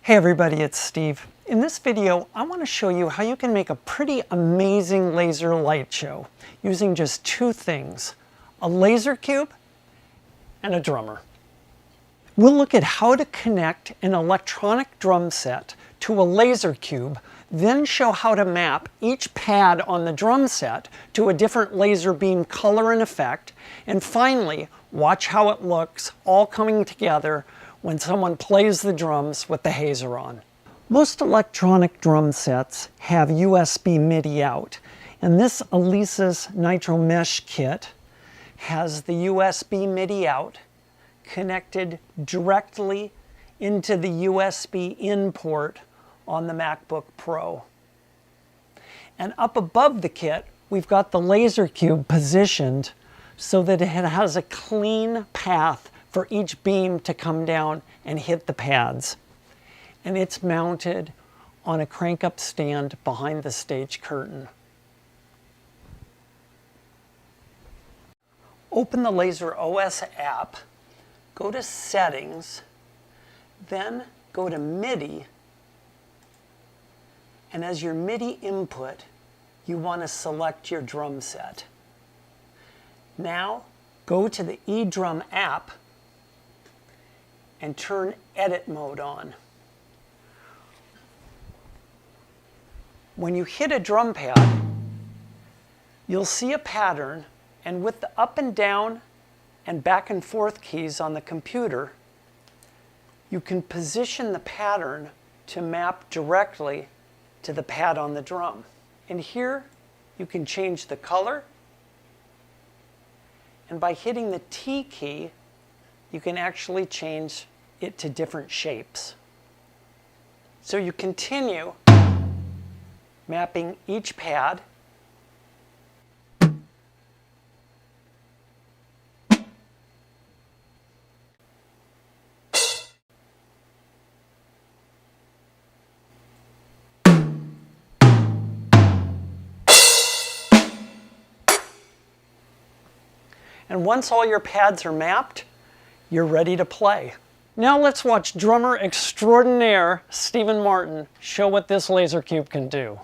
Hey everybody, it's Steve. In this video, I want to show you how you can make a pretty amazing laser light show using just two things, a LaserCube and a drummer. We'll look at how to connect an electronic drum set to a LaserCube, then show how to map each pad on the drum set to a different laser beam color and effect, and finally, watch how it looks all coming together when someone plays the drums with the hazer on. Most electronic drum sets have USB MIDI out, and this Alesis Nitro Mesh kit has the USB MIDI out connected directly into the USB in port on the MacBook Pro. And up above the kit, we've got the LaserCube positioned so that it has a clean path for each beam to come down and hit the pads. And it's mounted on a crank-up stand behind the stage curtain. Open the Laser OS app, go to Settings, then go to MIDI, and as your MIDI input, you want to select your drum set. Now, go to the eDrum app and turn edit mode on. When you hit a drum pad, you'll see a pattern, and with the up and down and back and forth keys on the computer, you can position the pattern to map directly to the pad on the drum. And here you can change the color, and by hitting the T key, you can actually change it to different shapes. So you continue mapping each pad, and once all your pads are mapped, you're ready to play. Now let's watch drummer extraordinaire Stephen Martin show what this LaserCube can do.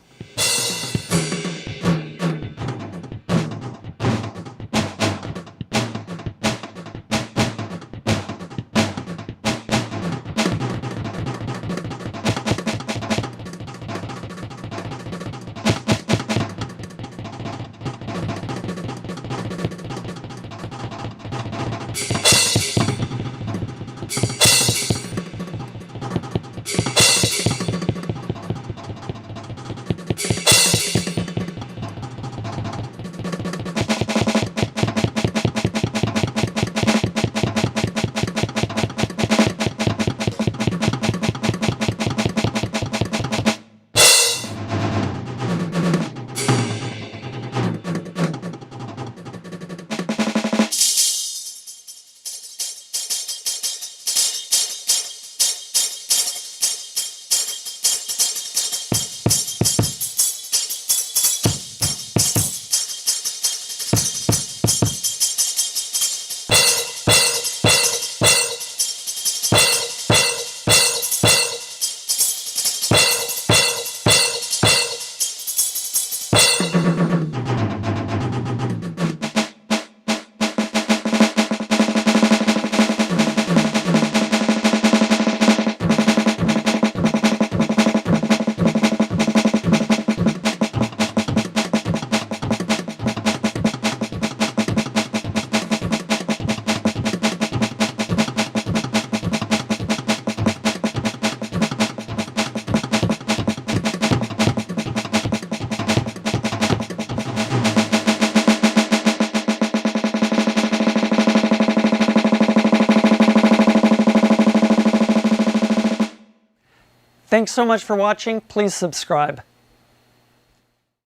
Thanks so much for watching. Please subscribe.